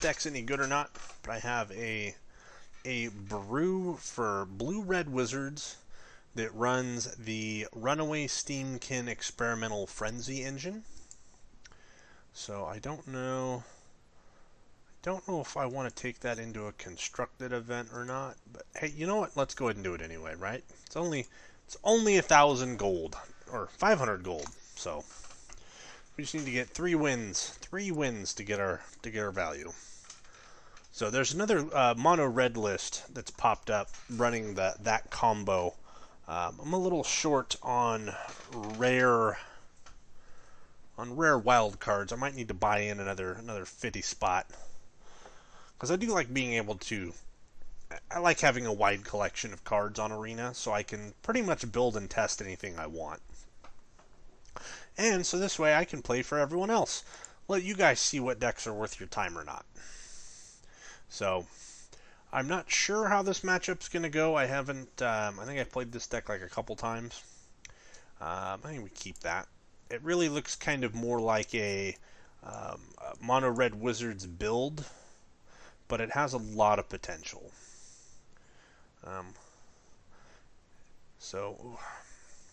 deck's any good or not, but I have a brew for blue-red wizards that runs the Runaway Steamkin Experimental Frenzy engine. So I don't know if I want to take that into a constructed event or not, but hey, you know what? Let's go ahead and do it anyway, right? It's only 1,000 gold or 500 gold. So we just need to get 3 wins to get our value. So there's another mono red list that's popped up running that combo. I'm a little short on rare wild cards. I might need to buy in another 50 spot because I do like being able to. I like having a wide collection of cards on Arena, so I can pretty much build and test anything I want. And so this way I can play for everyone else. Let you guys see what decks are worth your time or not. So I'm not sure how this matchup's going to go. I haven't. I think I've played this deck like a couple times. I think we keep that. It really looks kind of more like a mono red wizards build, but it has a lot of potential. So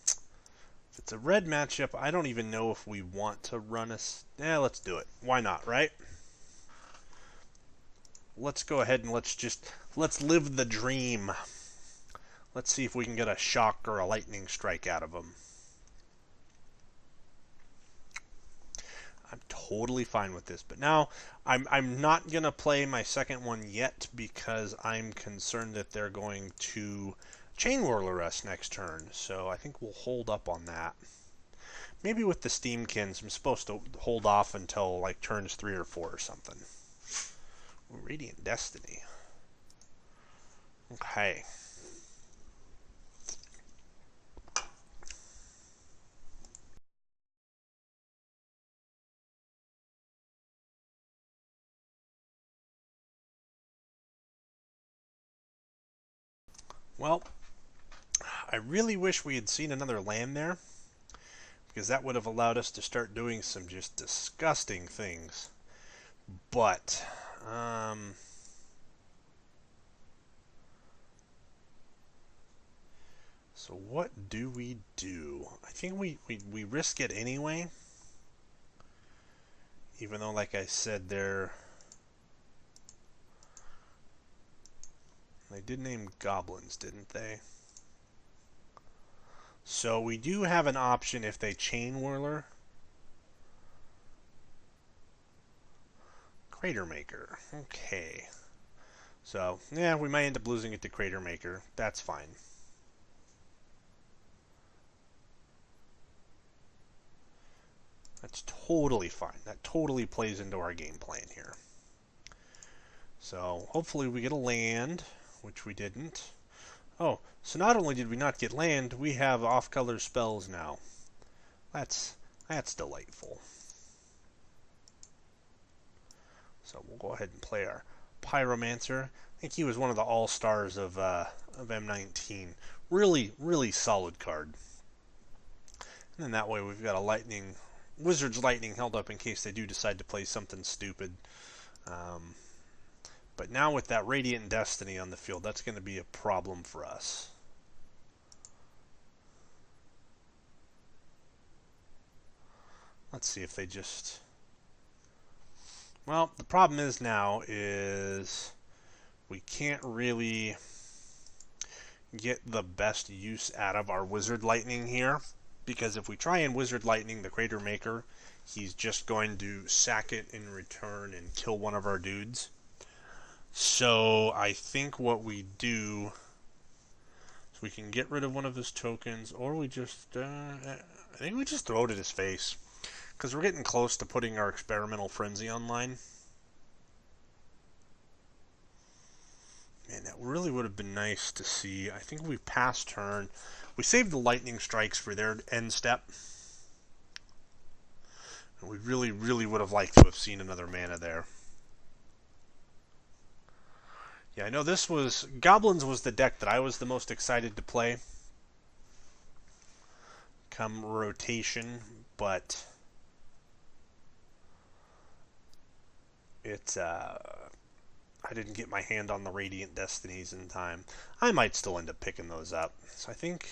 if it's a red matchup, I don't even know if we want to run a. Let's do it. Why not, right? Let's go ahead and let's live the dream. Let's see if we can get a shock or a lightning strike out of them. I'm totally fine with this, but now I'm not gonna play my second one yet because I'm concerned that they're going to chain whirler us next turn. So I think we'll hold up on that. Maybe with the Steamkins, I'm supposed to hold off until like turns 3 or 4 or something. Radiant Destiny. Okay. Well, I really wish we had seen another land there, because that would have allowed us to start doing some just disgusting things. But, so what do we do? I think we risk it anyway. Even though, like I said, they did name goblins, didn't they? So we do have an option if they chain whirler. Crater Maker. Okay. So, yeah, we might end up losing it to Crater Maker. That's fine. That's totally fine. That totally plays into our game plan here. So, hopefully we get a land, which we didn't. Oh, so not only did we not get land, we have off-color spells now. That's delightful. So we'll go ahead and play our Pyromancer. I think he was one of the all-stars of M19. Really, really solid card. And then that way we've got a Wizard's Lightning held up in case they do decide to play something stupid. But now with that Radiant Destiny on the field, that's going to be a problem for us. Let's see if they just... Well, the problem is now is we can't really get the best use out of our Wizard Lightning here, because if we try and Wizard Lightning the Crater Maker, he's just going to sack it in return and kill one of our dudes. So I think what we do is we can get rid of one of his tokens, or we just, I think we just throw it at his face. Because we're getting close to putting our Experimental Frenzy online. Man, that really would have been nice to see. I think we passed turn. We saved the Lightning Strikes for their end step. And we really, really would have liked to have seen another mana there. Yeah, I know Goblins was the deck that I was the most excited to play come rotation, but I didn't get my hand on the Radiant Destinies in time. I might still end up picking those up. So I think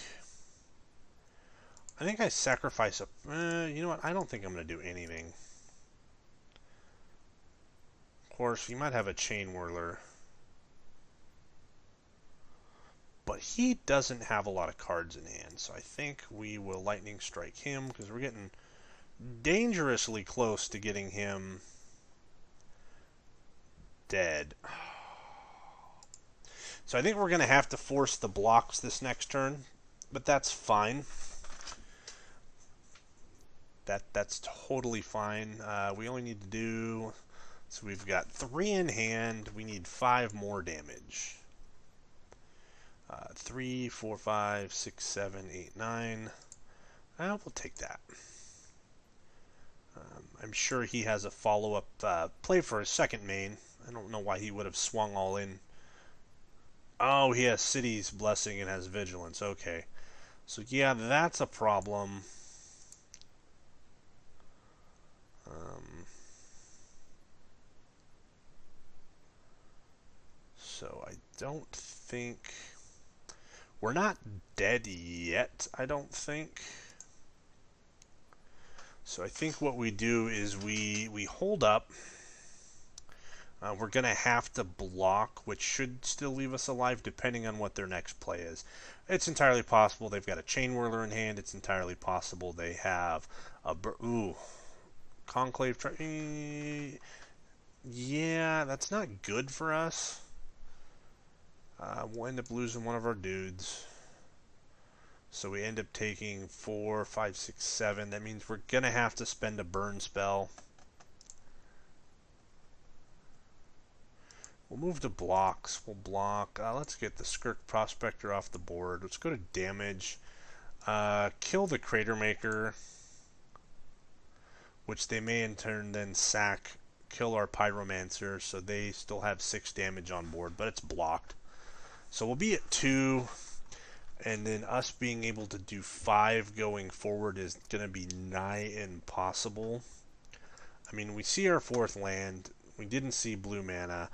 I sacrifice a... you know what? I don't think I'm going to do anything. Of course, you might have a Chain Whirler. But he doesn't have a lot of cards in hand. So I think we will Lightning Strike him because we're getting dangerously close to getting him dead. So I think we're going to have to force the blocks this next turn, but that's fine. That's totally fine. We only need to do... So we've got 3 in hand. We need 5 more damage. 3, 4, 5, 6, 7, 8, 9. We'll take that. I'm sure he has a follow-up play for his second main. I don't know why he would have swung all in. Oh, he has City's Blessing and has Vigilance. Okay. So, yeah, that's a problem. So, I don't think... We're not dead yet, I don't think. So I think what we do is we hold up. We're going to have to block, which should still leave us alive depending on what their next play is. It's entirely possible they've got a Chain Whirler in hand. It's entirely possible they have a... Ooh. Conclave... Yeah, that's not good for us. We'll end up losing one of our dudes. So we end up taking 4, 5, 6, 7. That means we're going to have to spend a burn spell. We'll move to blocks. We'll block. Let's get the Skirk Prospector off the board. Let's go to damage. Kill the Crater Maker, which they may in turn then sack. Kill our Pyromancer, so they still have 6 damage on board, but it's blocked. So we'll be at 2, and then us being able to do 5 going forward is going to be nigh impossible. I mean, we see our 4th land. We didn't see blue mana.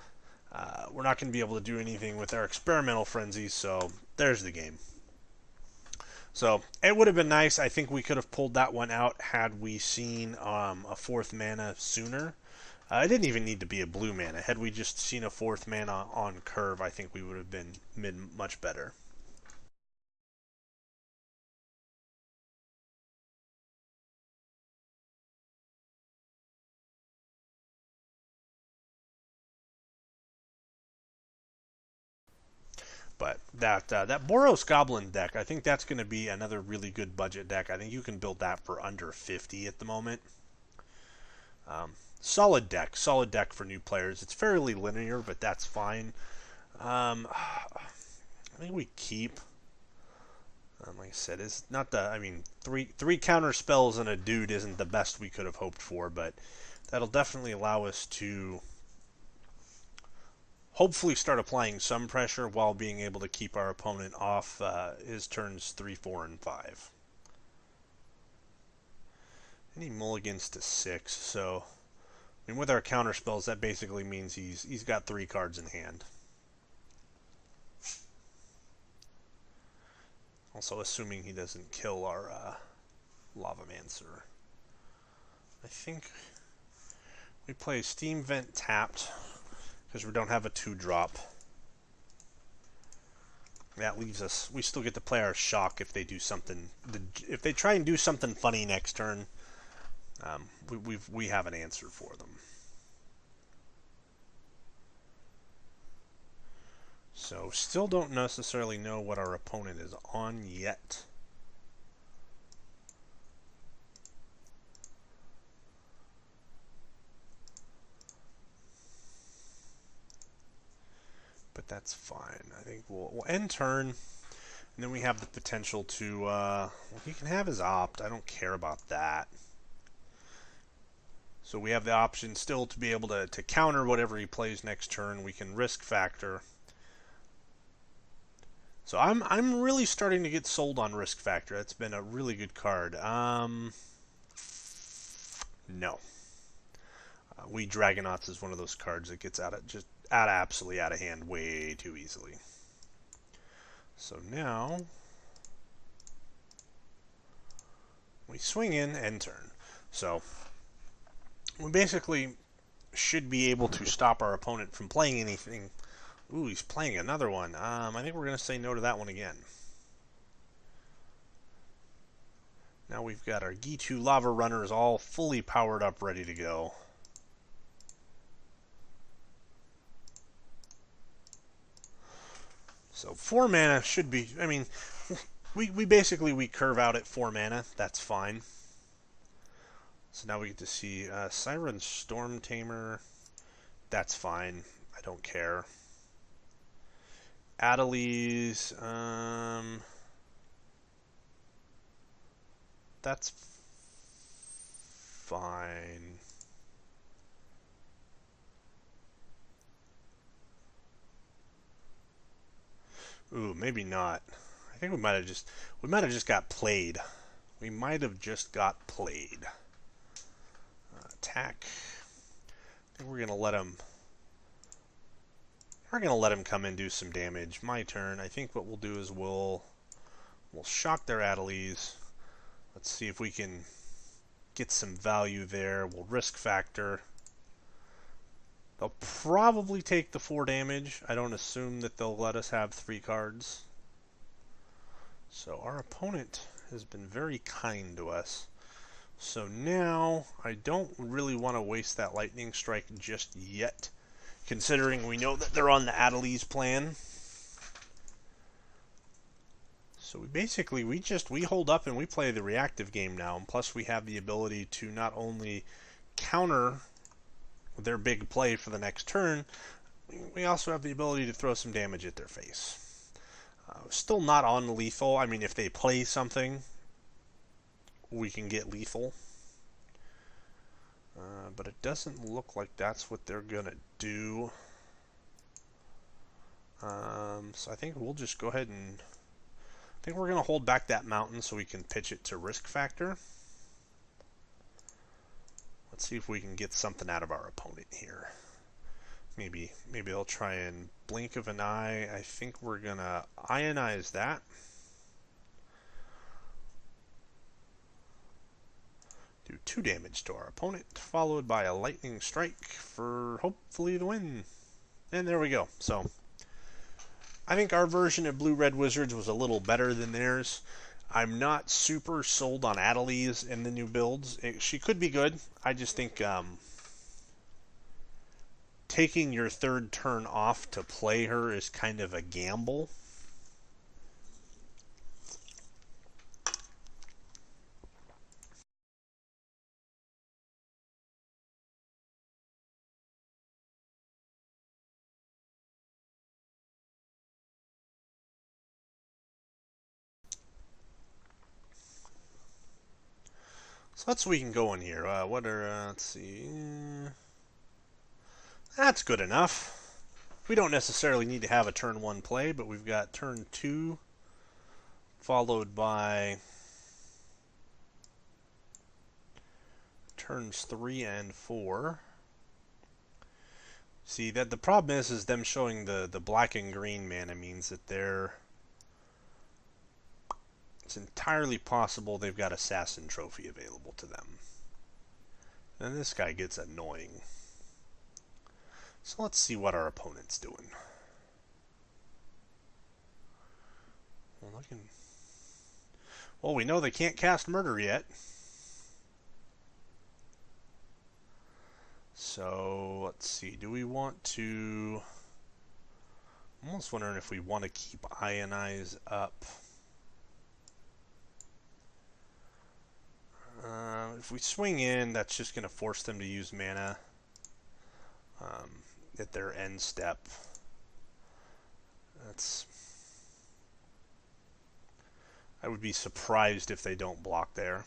We're not going to be able to do anything with our Experimental Frenzy, so there's the game. So it would have been nice. I think we could have pulled that one out had we seen a 4th mana sooner. It didn't even need to be a blue mana. Had we just seen a 4th mana on curve, I think we would have been much better. But that Boros Goblin deck, I think that's going to be another really good budget deck. I think you can build that for under 50 at the moment. Solid deck for new players. It's fairly linear, but that's fine. I think we keep. Like I said, it's not the. I mean, three counter spells and a dude isn't the best we could have hoped for, but that'll definitely allow us to hopefully start applying some pressure while being able to keep our opponent off his turns 3, 4, and 5. And he mulligans to 6, so. I mean, with our counter spells, that basically means he's got 3 cards in hand. Also, assuming he doesn't kill our Lavamancer. I think we play Steam Vent tapped because we don't have a 2-drop. That leaves us. We still get to play our Shock if they do something. If they try and do something funny next turn. We have an answer for them. So, still don't necessarily know what our opponent is on yet. But that's fine. I think we'll end turn. And then we have the potential to... well, he can have his opt. I don't care about that. So we have the option still to be able to counter whatever he plays next turn. We can risk factor. So I'm really starting to get sold on risk factor. That's been a really good card. No. We Dragonauts is one of those cards that gets absolutely out of hand way too easily. So now we swing in and turn. So we basically should be able to stop our opponent from playing anything. Ooh, he's playing another one. I think we're going to say no to that one again. Now we've got our G2 Lava Runners all fully powered up, ready to go. So 4 mana should be, I mean, we basically curve out at 4 mana. That's fine. So now we get to see Siren Storm Tamer. That's fine. I don't care. Adelies, that's fine. Ooh, maybe not. I think we might have just got played. We might have just got played. Attack. I think we're gonna let him. We're gonna let him come and do some damage. My turn. I think what we'll do is we'll shock their Adelies. Let's see if we can get some value there. We'll risk factor. They'll probably take the 4 damage. I don't assume that they'll let us have 3 cards. So our opponent has been very kind to us. So now I don't really want to waste that lightning strike just yet, considering we know that they're on the Adelies plan. So we hold up and we play the reactive game now, and plus we have the ability to not only counter their big play for the next turn, we also have the ability to throw some damage at their face. Still not on lethal. I mean, if they play something, we can get lethal. But it doesn't look like that's what they're going to do. So I think we'll just go ahead and... I think we're going to hold back that mountain so we can pitch it to risk factor. Let's see if we can get something out of our opponent here. Maybe they'll try and blink of an eye. I think we're going to ionize that. Do 2 damage to our opponent, followed by a lightning strike for hopefully the win. And there we go. So I think our version of Blue-Red Wizards was a little better than theirs. I'm not super sold on Adelies in the new builds. She could be good. I just think taking your 3rd turn off to play her is kind of a gamble. So let's see we can go in here. Let's see. That's good enough. We don't necessarily need to have a turn 1 play, but we've got turn 2 followed by turns 3 and 4. See, that the problem is them showing the black and green mana means that it's entirely possible they've got Assassin Trophy available to them. And this guy gets annoying. So let's see what our opponent's doing. Well, we know they can't cast Murder yet. So let's see. Do we want to... I'm almost wondering if we want to keep Ionize up. If we swing in, that's just going to force them to use mana at their end step. I would be surprised if they don't block there.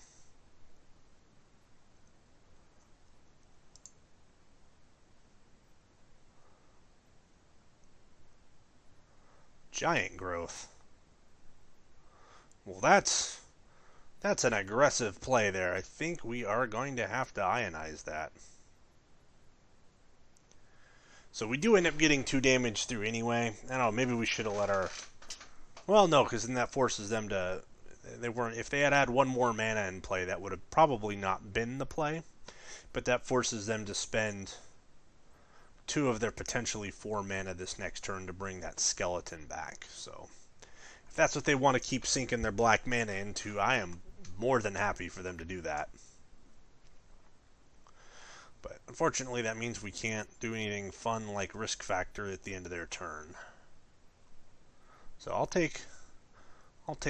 Giant growth. Well, that's an aggressive play there. I think we are going to have to ionize that. So we do end up getting 2 damage through anyway. I don't know, maybe we should have let our... Well, no, because then that forces them to... They weren't. If they had had 1 more mana in play, that would have probably not been the play. But that forces them to spend 2 of their potentially 4 mana this next turn to bring that skeleton back. So if that's what they want to keep sinking their black mana into, I am more than happy for them to do that. But unfortunately, that means we can't do anything fun like Risk Factor at the end of their turn. So I'll take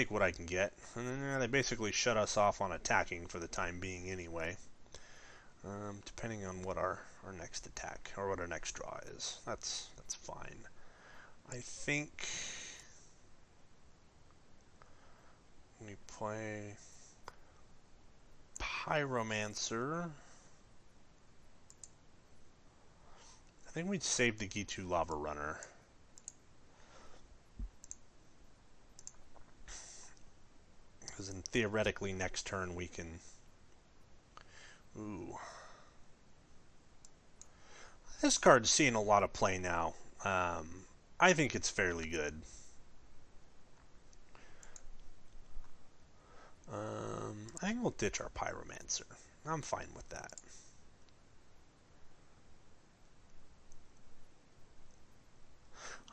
what I can get. And then they basically shut us off on attacking for the time being anyway. Depending on what our next attack, or what our next draw is. That's fine. I think we play Pyromancer. I think we'd save the Gitu Lava Runner. Because then theoretically next turn we can... Ooh. This card's seeing a lot of play now. I think it's fairly good. I think we'll ditch our Pyromancer. I'm fine with that.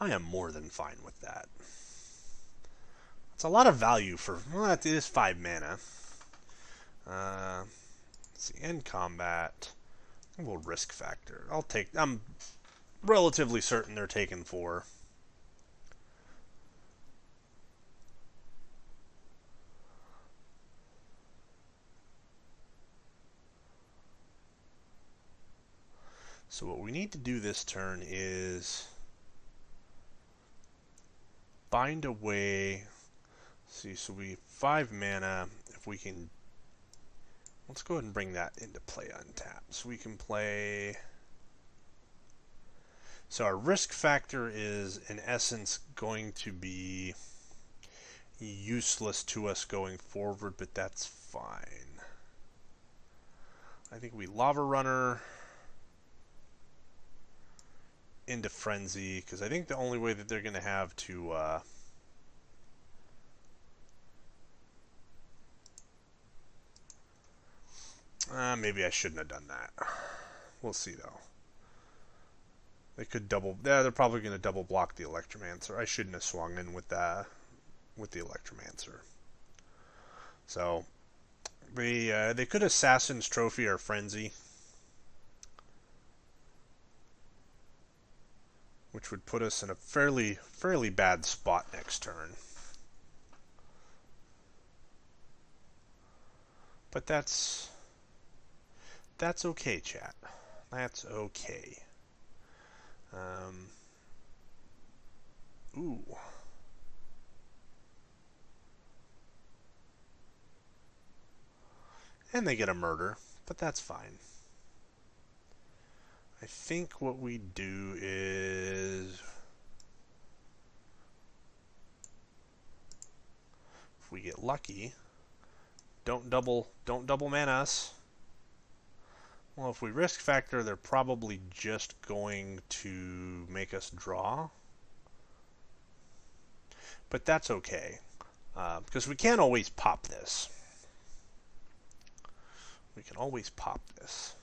I am more than fine with that. It's a lot of value for... Well, it is 5 mana. Let's see, end combat. We'll Risk Factor. I'm relatively certain they're taking 4. So what we need to do this turn is bind away. See, so we 5 mana. If we can, let's go ahead and bring that into play untapped. So we can play. So our Risk Factor is in essence going to be useless to us going forward, but that's fine. I think we Lava Runner into Frenzy, because I think the only way that they're going to have to maybe I shouldn't have done that. We'll see though. They could double. They're probably going to double block the Electromancer. I shouldn't have swung in with the Electromancer. So they could Assassin's Trophy or Frenzy, which would put us in a fairly bad spot next turn. But that's okay, chat. That's okay. Ooh. And they get a murder, but that's fine. I think what we do is, if we get lucky, don't double mana us. Well, if we Risk Factor, they're probably just going to make us draw. But that's okay, because we can always pop this. We can always pop this.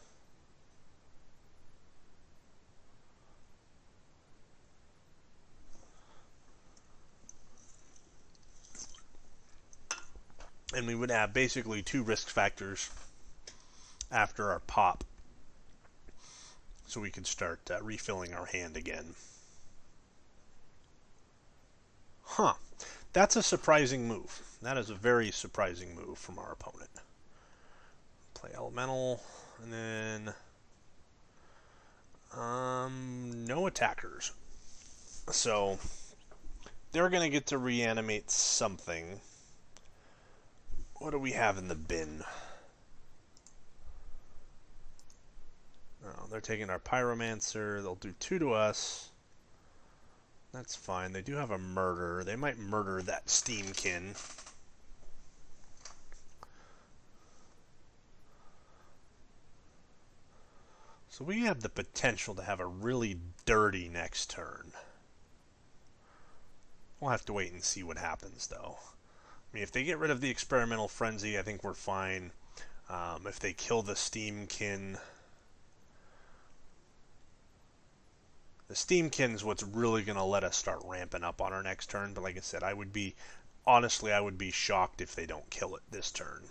And we would have basically 2 Risk Factors after our pop, so we can start refilling our hand again. Huh. That's a surprising move. That is a very surprising move from our opponent. Play Elemental, and then no attackers. So they're going to get to reanimate something. What do we have in the bin? Oh, they're taking our Pyromancer. They'll do 2 to us. That's fine. They do have a murder. They might murder that Steamkin. So we have the potential to have a really dirty next turn. We'll have to wait and see what happens, though. I mean, if they get rid of the experimental frenzy, I think we're fine. If they kill the Steamkin, the Steamkin's what's really going to let us start ramping up on our next turn. But like I said, honestly, I would be shocked if they don't kill it this turn.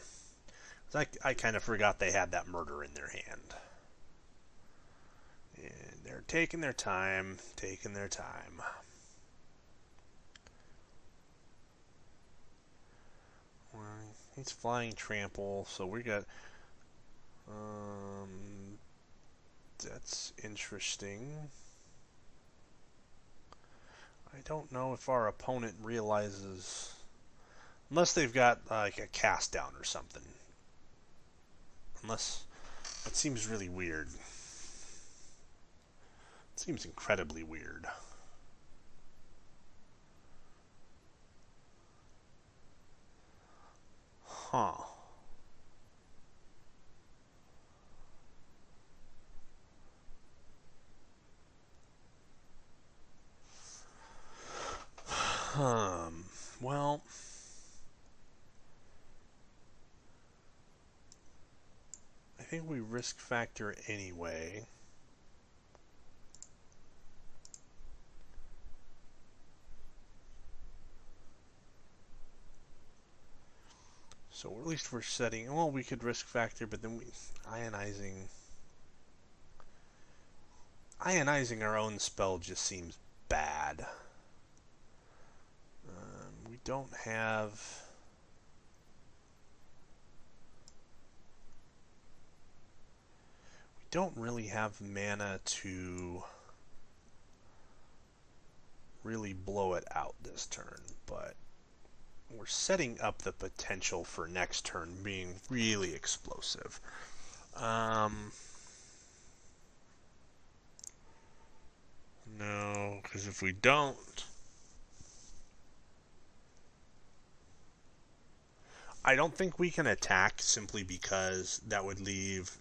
I kind of forgot they had that murder in their hand. And they're taking their time, He's flying trample, so we got... that's interesting. I don't know if our opponent realizes... Unless they've got like a cast down or something. Unless... That seems really weird. It seems incredibly weird. Huh. Well... I think we risk factor anyway. So at least we're setting, well, we could risk factor, but then ionizing our own spell just seems bad. We don't really have mana to really blow it out this turn, but we're setting up the potential for next turn being really explosive. No, because if we don't... I don't think we can attack simply because that would leave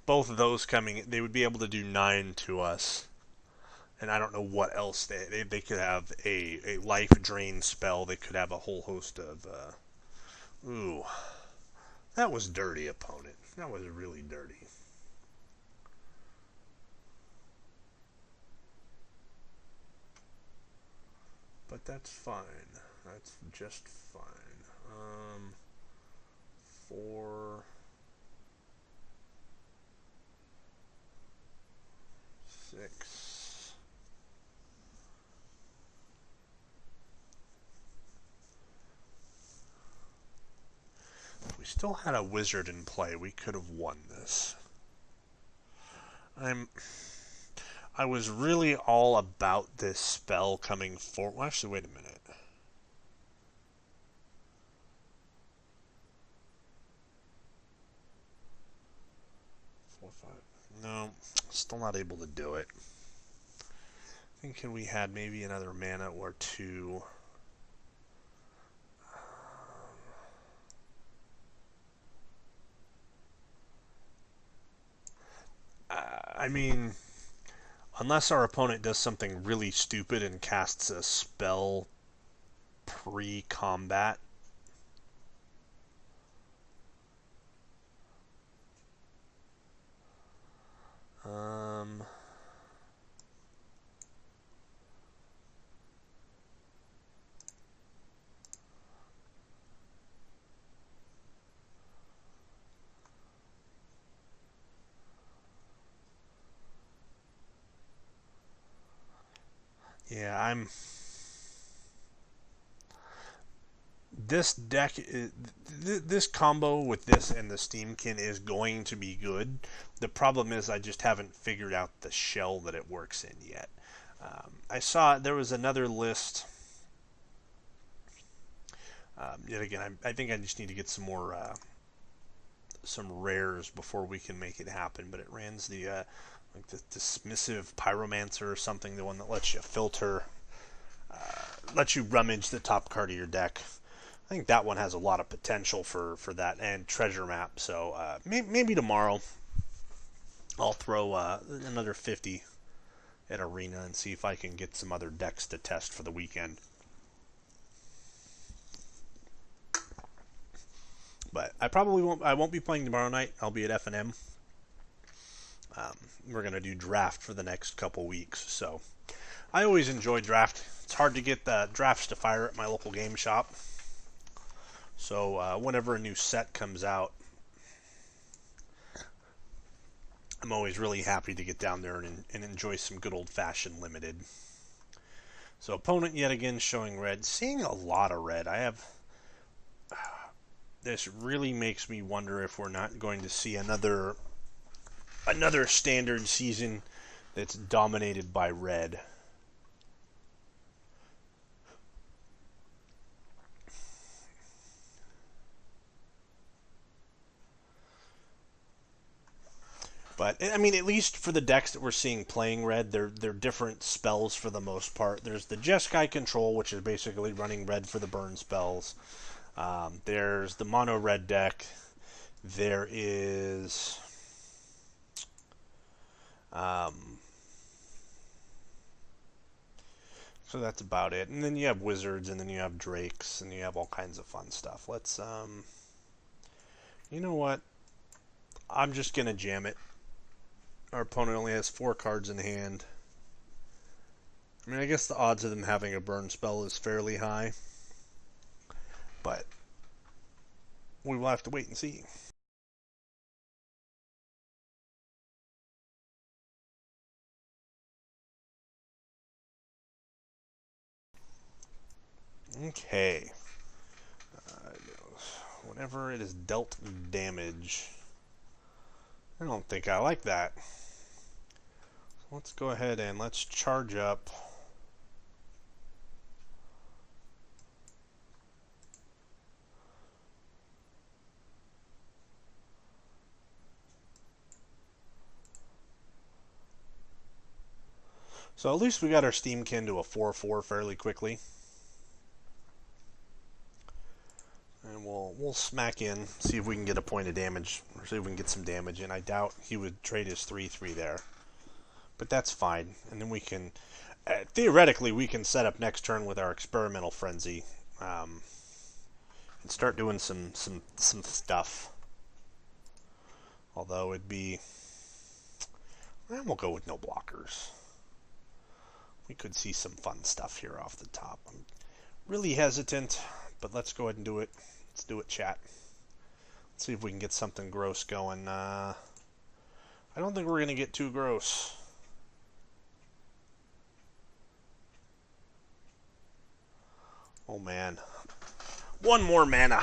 both of those coming. They would be able to do 9 to us. And I don't know what else they could have a life drain spell. They could have a whole host of... ooh. That was dirty, opponent. That was really dirty. But that's fine. That's just fine. 4... 6... If we still had a wizard in play, we could have won this. I was really all about this spell coming forward. Well, actually, wait a minute. No, still not able to do it. Thinking we had maybe another mana or two. I mean, unless our opponent does something really stupid and casts a spell pre-combat. Yeah, this deck, this combo with this and the Steamkin is going to be good. The problem is I just haven't figured out the shell that it works in yet. I saw there was another list. Yet again, I think I just need to get some more some rares before we can make it happen. But it runs the like the dismissive pyromancer or something, the one that lets you filter, lets you rummage the top card of your deck. I think that one has a lot of potential for that, and treasure map. So maybe tomorrow I'll throw another 50 at Arena and see if I can get some other decks to test for the weekend. But I probably won't. I won't be playing tomorrow night. I'll be at F&M. We're gonna do draft for the next couple weeks. So I always enjoy draft. It's hard to get the drafts to fire at my local game shop. So whenever a new set comes out, I'm always really happy to get down there and enjoy some good old-fashioned limited. So opponent yet again showing red. Seeing a lot of red. This really makes me wonder if we're not going to see another standard season that's dominated by red. But I mean, at least for the decks that we're seeing playing red, they're different spells for the most part. There's the Jeskai Control, which is basically running red for the burn spells. There's the mono red deck. There is so that's about it. And then you have wizards, and then you have drakes, and you have all kinds of fun stuff. Let's you know what? I'm just gonna jam it. Our opponent only has 4 cards in hand. I mean, I guess the odds of them having a burn spell is fairly high. But we will have to wait and see. Okay. Whenever it is dealt damage. I don't think I like that. Let's go ahead and let's charge up. So at least we got our Steamkin to a 4/4 fairly quickly. And we'll smack in, see if we can get a point of damage, or see if we can get some damage in. I doubt he would trade his 3/3 there. But that's fine. And then we can, theoretically, we can set up next turn with our Experimental Frenzy. And start doing some stuff. Although it'd be, we'll go with no blockers. We could see some fun stuff here off the top. I'm really hesitant, but let's go ahead and do it. Let's do it, chat. Let's see if we can get something gross going. I don't think we're going to get too gross. Oh, man. One more mana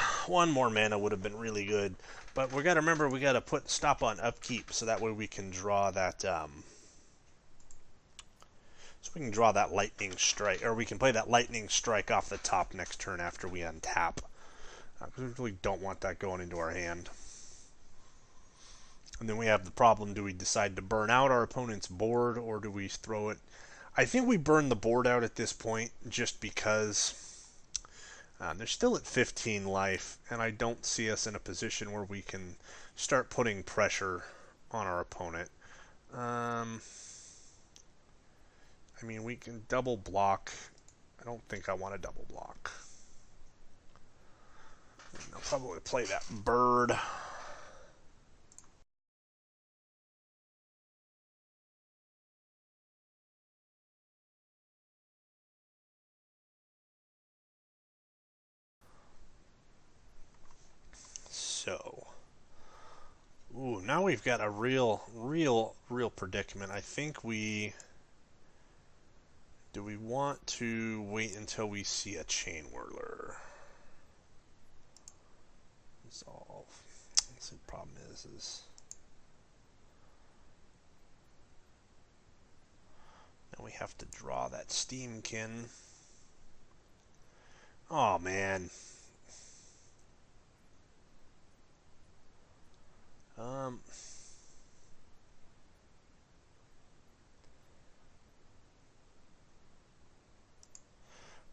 would have been really good. But we got to remember, we got to stop on upkeep, so that way we can draw that, so we can draw that lightning strike, or we can play that lightning strike off the top next turn after we untap. Because we really don't want that going into our hand. And then we have the problem, do we decide to burn out our opponent's board, or do we throw it? I think we burn the board out at this point, just because they're still at 15 life, and I don't see us in a position where we can start putting pressure on our opponent. I mean, we can double block. I don't think I want to double block. I'll probably play that bird. So, now we've got a real predicament. I think do we want to wait until we see a Chain Whirler? Resolve. Let's see, the problem is now we have to draw that Steamkin. Oh, man.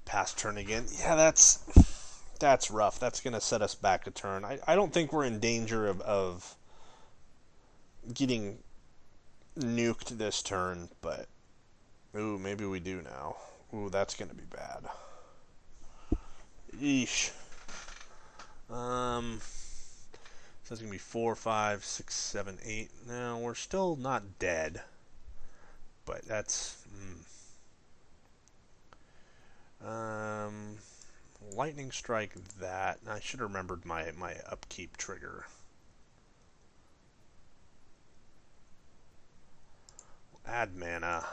Pass turn again. Yeah, that's rough. That's going to set us back a turn. I don't think we're in danger of getting nuked this turn, but ooh, maybe we do now. Ooh, that's gonna be bad. Yeesh. So it's gonna be 4, 5, 6, 7, 8. Now we're still not dead, but that's lightning strike that. I should have remembered my upkeep trigger. Add mana.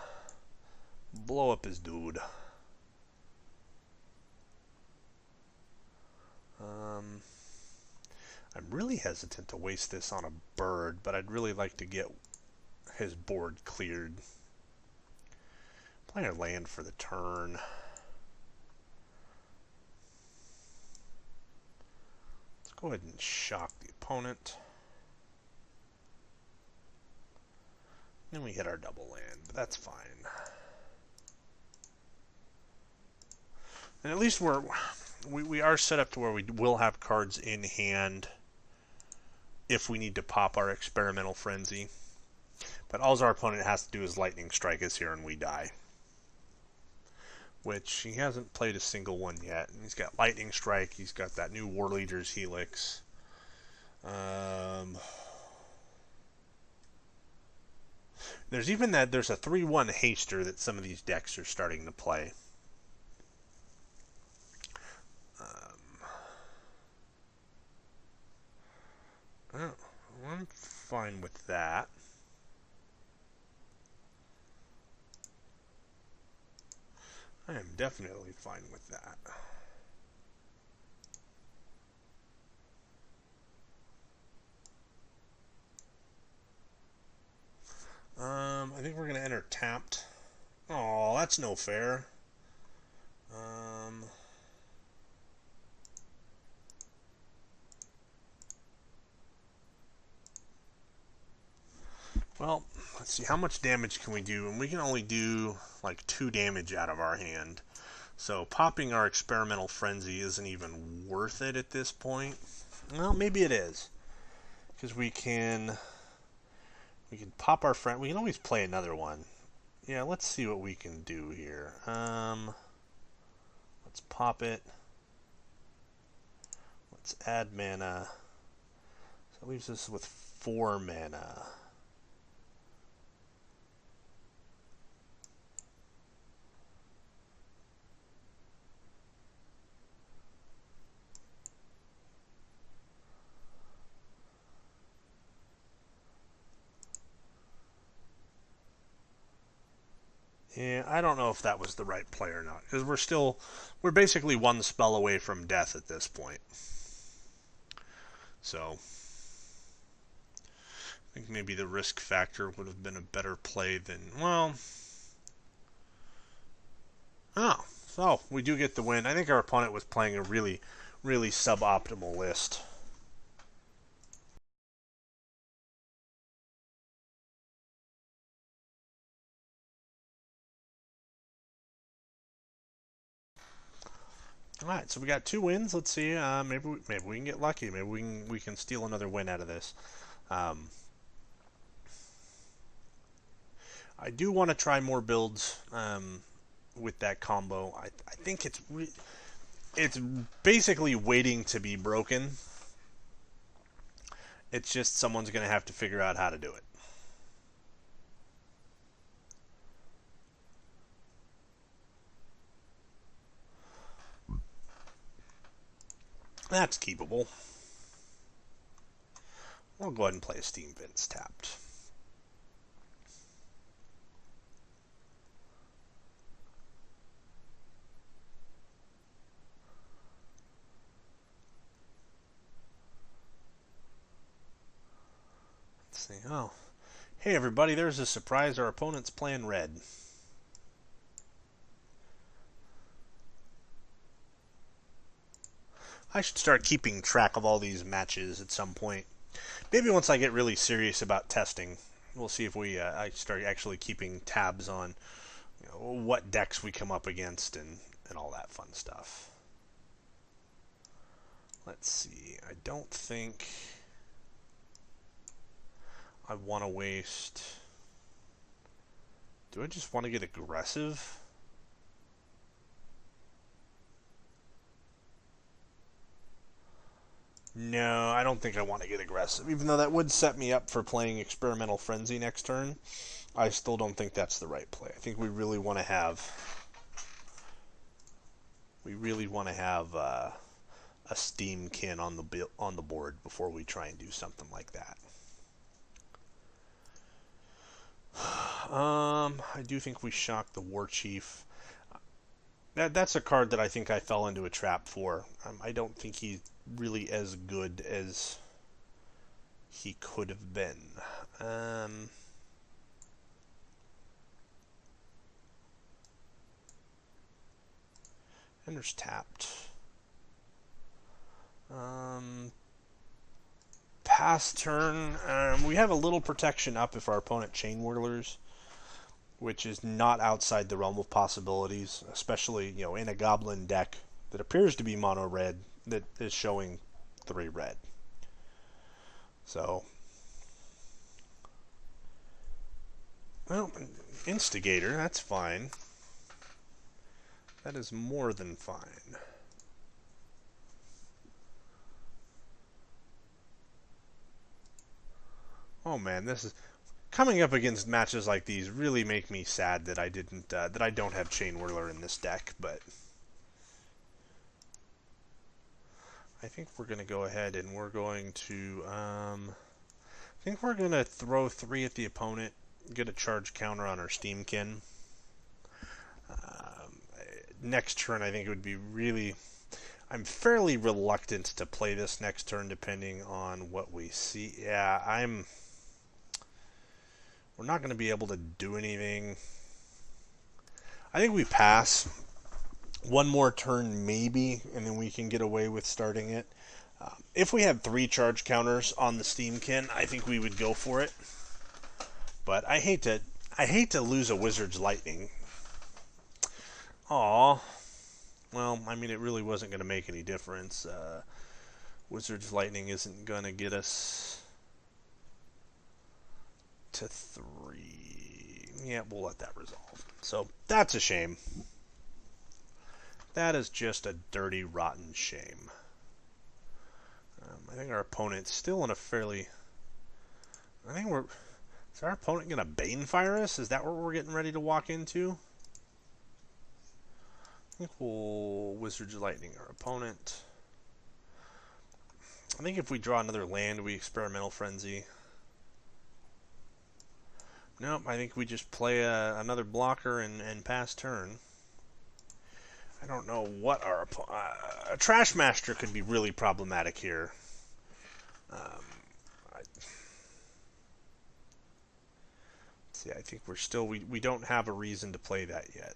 Blow up his dude. I'm really hesitant to waste this on a bird, but I'd really like to get his board cleared. Play our land for the turn. Let's go ahead and shock the opponent. Then we hit our double land, but that's fine. And at least we are set up to where we will have cards in hand if we need to pop our experimental frenzy. But all our opponent has to do is lightning strike us here and we die. Which he hasn't played a single one yet. And he's got lightning strike, he's got that new War Leader's Helix. There's even there's a 3/1 haster that some of these decks are starting to play. I'm fine with that. I am definitely fine with that. I think we're going to enter tapped. Oh, that's no fair. Well, let's see. How much damage can we do? And we can only do like 2 damage out of our hand. So popping our experimental frenzy isn't even worth it at this point. Well, maybe it is. Because we can pop our friend. We can always play another one. Yeah, let's see what we can do here. Let's pop it. Let's add mana. So that leaves us with 4 mana. Yeah, I don't know if that was the right play or not, because we're basically 1 spell away from death at this point. So, I think maybe the risk factor would have been a better play than, well... Oh, so we do get the win. I think our opponent was playing a really, really suboptimal list. All right, so we got 2 wins. Let's see. Maybe we can get lucky. Maybe we can steal another win out of this. I do want to try more builds with that combo. I think it's basically waiting to be broken. It's just someone's going to have to figure out how to do it. That's keepable. We'll go ahead and play a Steam Vents tapped. Let's see. Oh, hey everybody! There's a surprise. Our opponent's playing red. I should start keeping track of all these matches at some point. Maybe once I get really serious about testing, we'll see if I start actually keeping tabs on what decks we come up against and all that fun stuff. Let's see. I don't think I want to waste Do I just want to get aggressive? No, I don't think I want to get aggressive. Even though that would set me up for playing Experimental Frenzy next turn, I still don't think that's the right play. I think we really want to have... a Steamkin on the board before we try and do something like that. I do think we shock the War Chief. That's a card that I think I fell into a trap for. I don't think he's really as good as he could have been. And there's tapped. Pass turn. We have a little protection up if our opponent Chain Whirlers, which is not outside the realm of possibilities, especially in a Goblin deck that appears to be mono red that is showing 3 red. So, well, Instigator, that's fine. That is more than fine. Oh man, this is coming up against matches like these really make me sad that I didn't that I don't have Chain Whirler in this deck, but I think we're going to go ahead and we're going to I think we're going to throw 3 at the opponent, get a charge counter on our Steamkin. Next turn I think it would be really... I'm fairly reluctant to play this next turn depending on what we see. Yeah, we're not going to be able to do anything. I think we pass. One more turn maybe, and then we can get away with starting it. If we had 3 charge counters on the Steamkin, I think we would go for it. But I hate to lose a Wizard's Lightning. Aw. Well, I mean, it really wasn't going to make any difference. Wizard's Lightning isn't going to get us to 3. Yeah, we'll let that resolve. So, that's a shame. That is just a dirty, rotten shame. I think our opponent's still in a fairly... Is our opponent going to Banefire us? Is that what we're getting ready to walk into? I think we'll Wizard's Lightning our opponent. I think if we draw another land, we Experimental Frenzy. Nope, I think we just play another blocker and pass turn. I don't know what our... a Trash Master could be really problematic here. See, I think we're still... We don't have a reason to play that yet.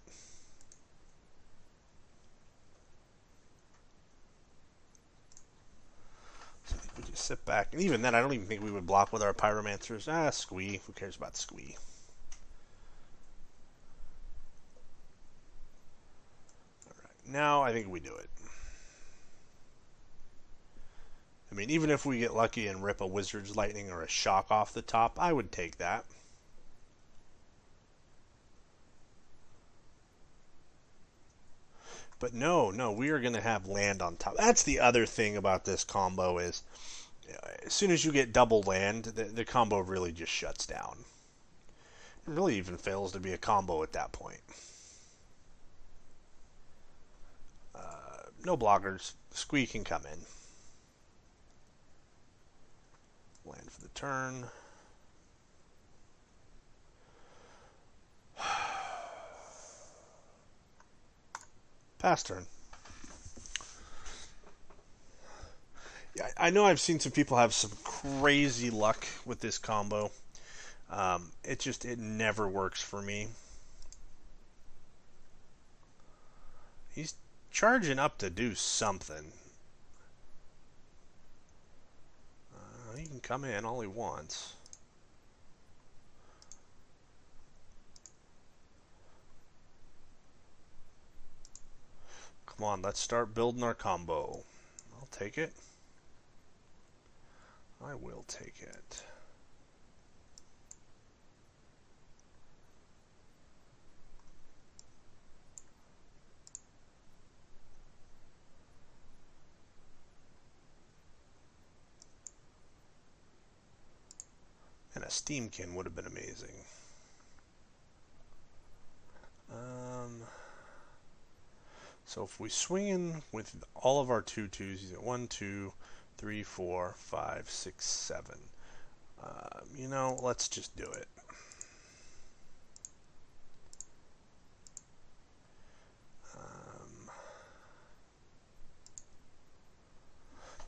So I think we just sit back. And even then, I don't even think we would block with our Pyromancers. Squee. Who cares about Squee? Now I think we do it. I mean, even if we get lucky and rip a Wizard's Lightning or a Shock off the top, I would take that. But no, we are going to have land on top. That's the other thing about this combo is, as soon as you get double land, the combo really just shuts down. It really even fails to be a combo at that point. No blockers. Squee can come in. Land for the turn. Pass turn. Yeah, I know I've seen some people have some crazy luck with this combo. It never works for me. He's charging up to do something. He can come in all he wants. Come on, let's start building our combo. I'll take it. I will take it. Steamkin would have been amazing. So if we swing in with all of our 2-2s, you get 1, 2, 3, 4, 5, 6, 7. You know, let's just do it.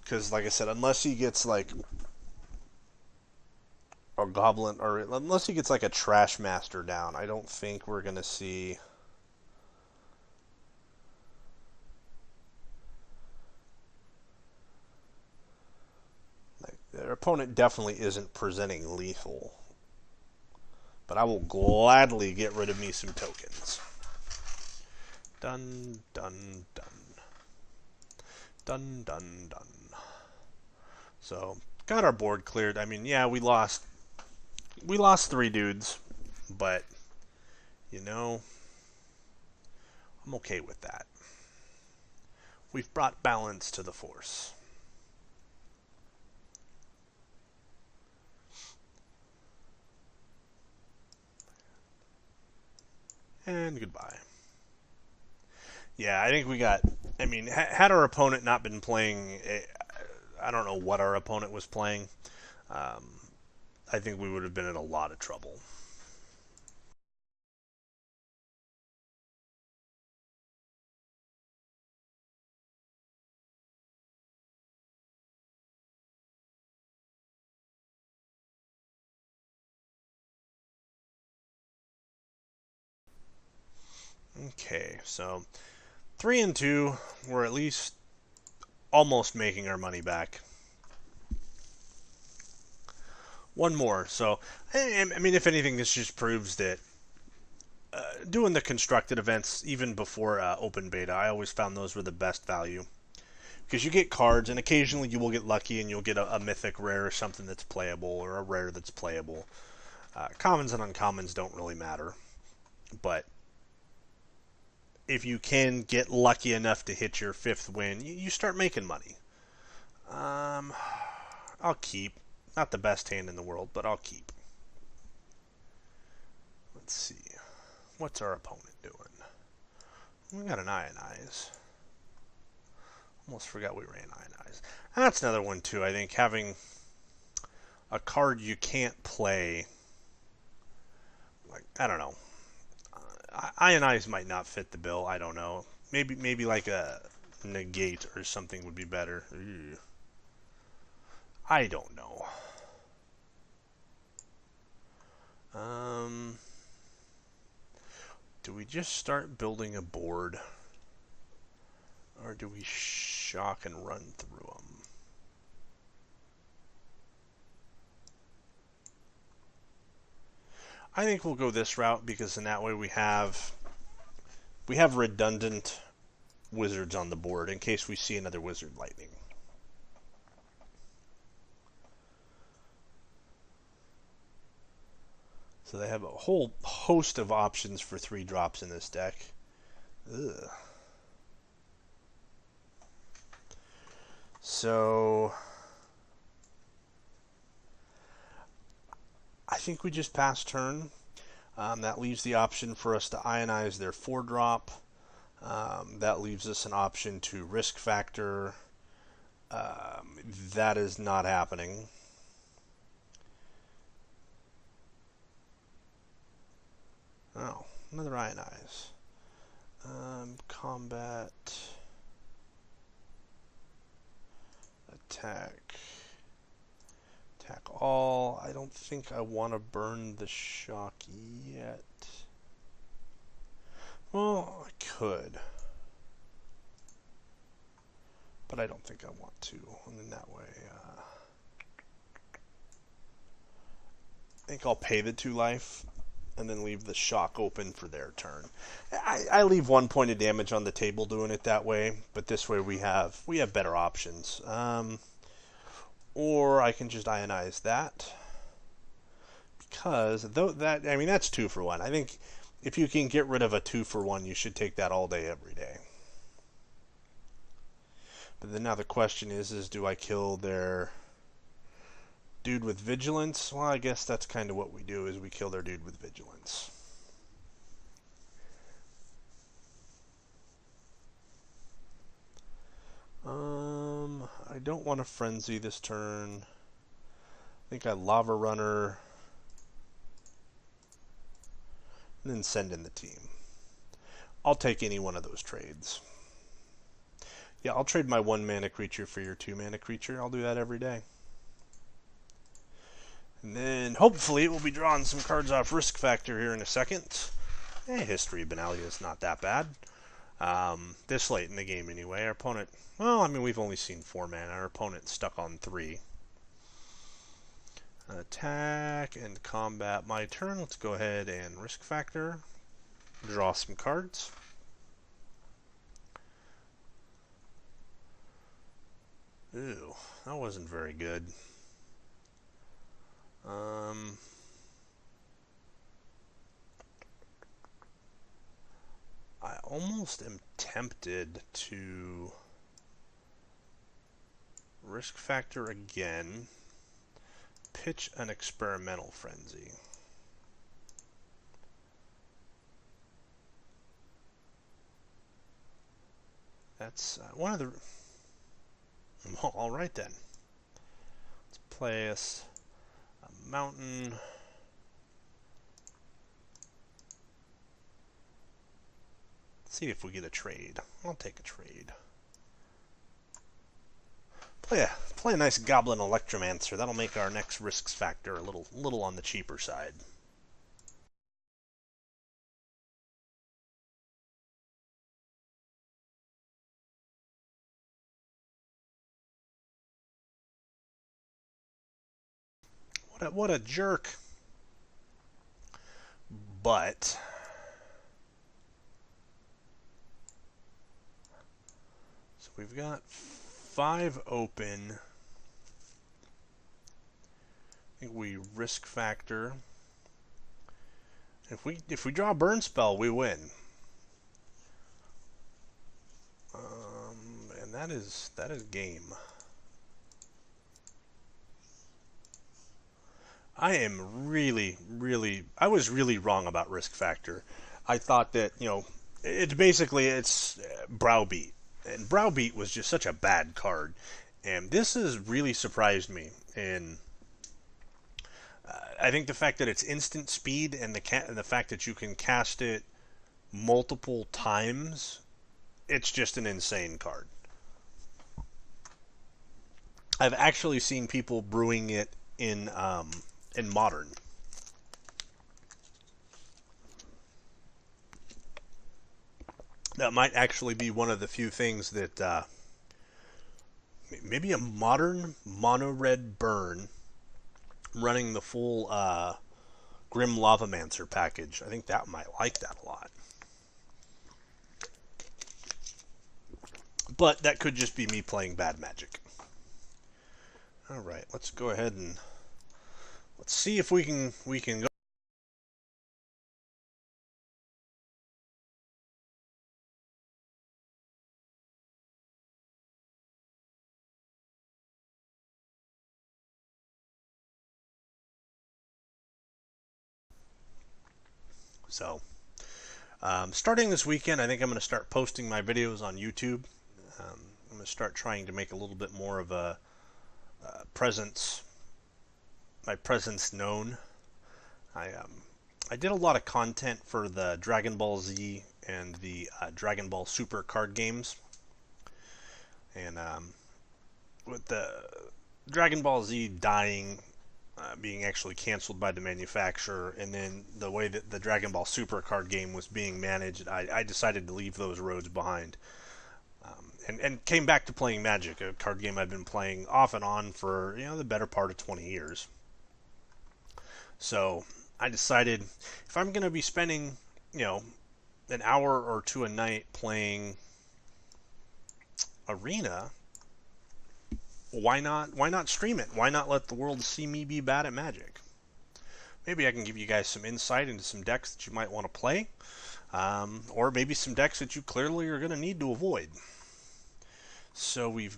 Because, like I said, unless he gets like a goblin, or unless he gets like a trash master down, I don't think we're gonna see. Like, their opponent definitely isn't presenting lethal, but I will gladly get rid of me some tokens. Dun dun dun. Dun dun dun. So got our board cleared. I mean, yeah, we lost 3 dudes, but you know, I'm okay with that. We've brought balance to the force. And goodbye. Yeah, I think we got. I mean, had our opponent not been playing, I don't know what our opponent was playing. I think we would have been in a lot of trouble. Okay, so 3 and 2, we're at least almost making our money back. One more. So, I mean, if anything, this just proves that doing the constructed events, even before open beta, I always found those were the best value. Because you get cards, and occasionally you will get lucky and you'll get a mythic rare or something that's playable, or a rare that's playable. Commons and uncommons don't really matter. But if you can get lucky enough to hit your 5th win, you start making money. I'll keep. Not the best hand in the world, but I'll keep. Let's see. What's our opponent doing? We got an Ionize. Almost forgot we ran Ionize. That's another one, too. I think having a card you can't play, like, I don't know. Ionize might not fit the bill. I don't know. Maybe like a negate or something would be better. Ew. I don't know. Do we just start building a board? Or do we shock and run through them? I think we'll go this route because in that way we have redundant wizards on the board in case we see another wizard lightning. So they have a whole host of options for 3 drops in this deck. Ugh. So I think we just pass turn. That leaves the option for us to Ionize their 4-drop. That leaves us an option to risk factor. That is not happening. Oh, another Ionize. Combat. Attack. Attack all. I don't think I want to burn the shock yet. Well, I could. But I don't think I want to. And in that way, I think I'll pay the 2 life and then leave the shock open for their turn. I leave 1 point of damage on the table doing it that way, but this way we have better options. Or I can just Ionize that, because that's 2 for 1. I think if you can get rid of a 2 for 1, you should take that all day, every day. But then now the question is do I kill their Dude with vigilance. Well, I guess that's kind of what we do, is we kill their dude with vigilance. I don't want to frenzy this turn. I think I lava runner and then send in the team. I'll take any one of those trades. Yeah, I'll trade my 1 mana creature for your 2 mana creature. I'll do that every day. And then hopefully we'll be drawing some cards off Risk Factor here in a second. History of Benalia is not that bad. This late in the game anyway. Our opponent, well, I mean, we've only seen 4 mana. Our opponent's stuck on 3. Attack and combat my turn. Let's go ahead and Risk Factor. Draw some cards. Ooh, that wasn't very good. I almost am tempted to Risk Factor again, pitch an Experimental Frenzy. That's one of the... All right then. Let's play us a mountain. Let's see if we get a trade. I'll take a trade. Play a nice Goblin Electromancer. That'll make our next risks factor a little on the cheaper side. What a jerk. But so we've got 5 open. I think we risk factor. If we draw a burn spell, we win. And that is game. I was really wrong about risk factor. I thought that, it's Browbeat. And Browbeat was just such a bad card. And this has really surprised me. And I think the fact that it's instant speed and the fact that you can cast it multiple times, it's just an insane card. I've actually seen people brewing it in Modern. That might actually be one of the few things that maybe a Modern mono red burn running the full Grim Lavamancer package. I think that might like that a lot. But that could just be me playing bad Magic. Alright, let's go ahead and let's see if we can go. So, starting this weekend, I think I'm going to start posting my videos on YouTube. I'm going to start trying to make a little bit more of a presence, my presence known. I did a lot of content for the Dragon Ball Z and the Dragon Ball Super card games, and with the Dragon Ball Z dying, being actually canceled by the manufacturer, and then the way that the Dragon Ball Super card game was being managed, I decided to leave those roads behind. And came back to playing Magic, a card game I've been playing off and on for the better part of 20 years. So I decided if I'm going to be spending an hour or two a night playing Arena, why not stream it? Why not let the world see me be bad at Magic? Maybe I can give you guys some insight into some decks that you might want to play, or maybe some decks that you clearly are going to need to avoid. So we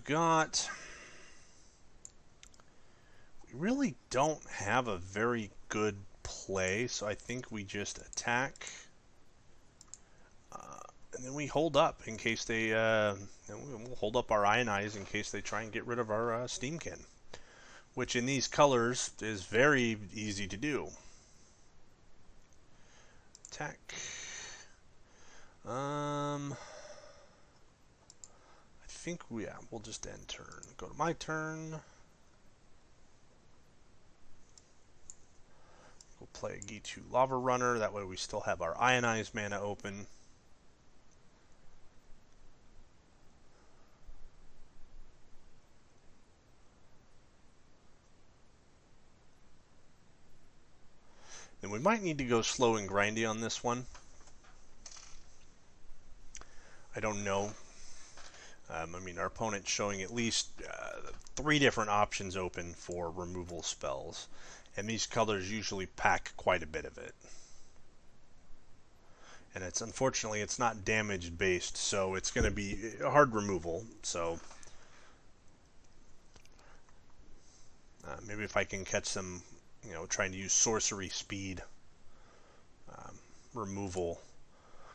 We really don't have a very good play, so I think we just attack. And then we hold up in case they, we'll hold up our Ionize in case they try and get rid of our Steamkin. Which in these colors is very easy to do. Attack. I think we'll just end turn. Go to my turn. We'll play a G2 Lava Runner. That way we still have our Ionized mana open. Then we might need to go slow and grindy on this one. I don't know. I mean, our opponent's showing at least 3 different options open for removal spells. And these colors usually pack quite a bit of it. And unfortunately it's not damage based, so it's going to be a hard removal. So maybe if I can catch them, trying to use sorcery speed removal.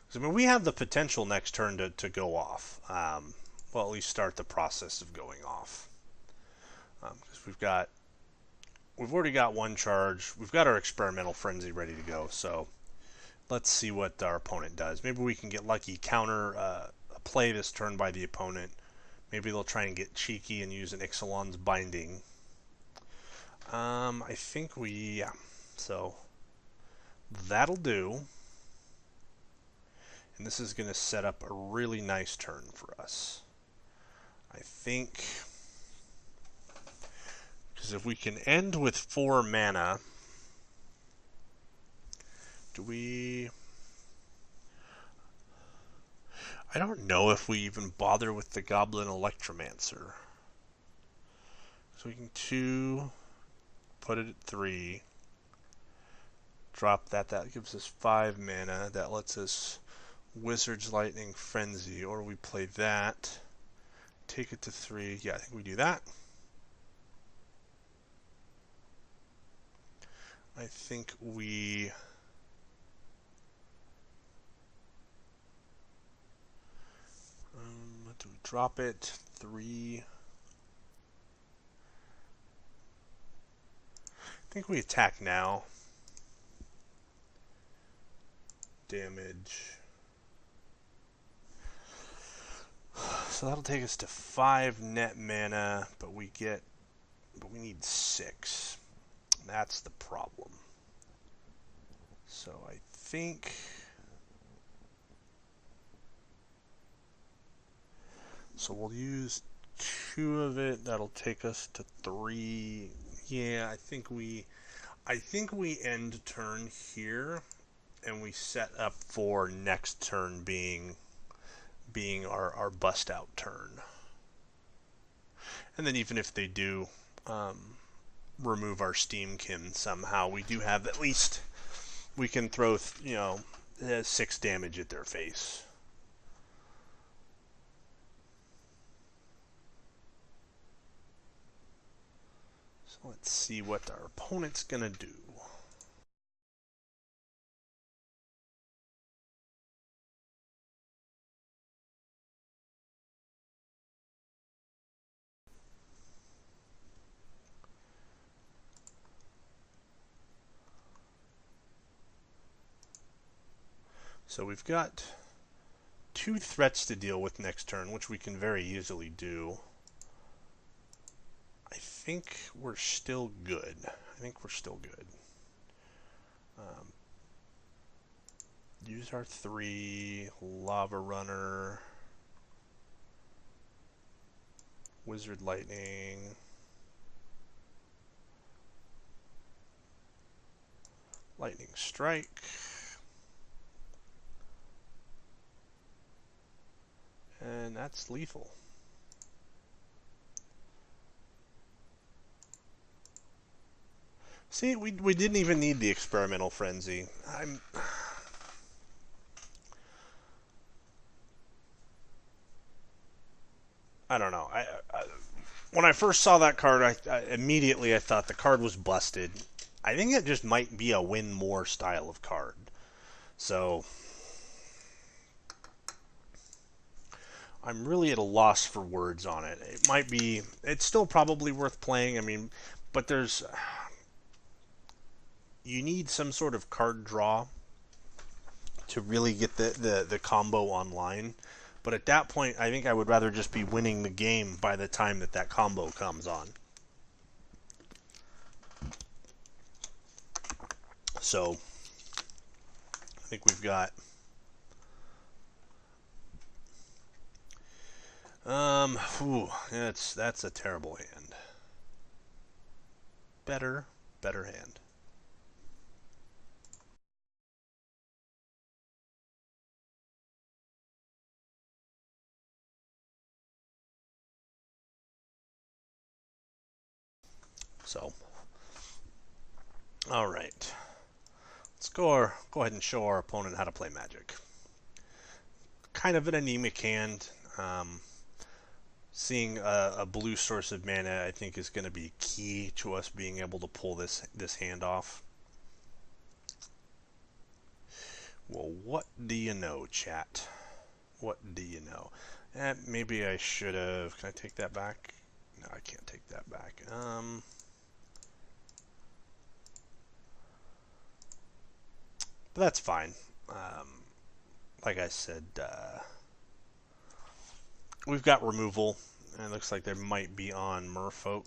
Because I mean, we have the potential next turn to go off. Well, at least start the process of going off. Because we've already got one charge. We've got our experimental frenzy ready to go. So let's see what our opponent does. Maybe we can get lucky, counter a play this turn by the opponent. Maybe they'll try and get cheeky and use an Ixalan's Binding. I think yeah. So that'll do. And this is going to set up a really nice turn for us. I think, because if we can end with 4 mana, I don't know if we even bother with the Goblin Electromancer. So we can put it at 3, drop that. That gives us 5 mana. That lets us Wizard's Lightning Frenzy, or we play that, take it to 3. Yeah, I think we do that. I think we do we drop it 3? I think we attack now. Damage. So that'll take us to 5 net mana, but we need 6. That's the problem. So I think we'll use 2 of it. That'll take us to 3. Yeah, I think we end turn here, and we set up for next turn being our bust out turn. And then even if they do remove our Steamkin somehow, we do have at least, we can throw 6 damage at their face. So let's see what our opponent's gonna do. So we've got 2 threats to deal with next turn, which we can very easily do. I think we're still good. Use our 3, Lava Runner, Wizard Lightning, Lightning Strike, and that's lethal. See, we didn't even need the experimental frenzy. I don't know. when I first saw that card, I immediately I thought the card was busted. I think it just might be a win more style of card. So I'm really at a loss for words on it. It might be, it's still probably worth playing. I mean, but you need some sort of card draw to really get the combo online. But at that point, I think I would rather just be winning the game by the time that combo comes on. So I think we've got that's a terrible hand. Better hand. So, all right. Let's go ahead and show our opponent how to play Magic. Kind of an anemic hand. Seeing a blue source of mana, I think, is going to be key to us being able to pull this hand off. Well, what do you know, chat? What do you know? Maybe I should have... Can I take that back? No, I can't take that back. But that's fine. Like I said, we've got removal, and it looks like they might be on Merfolk.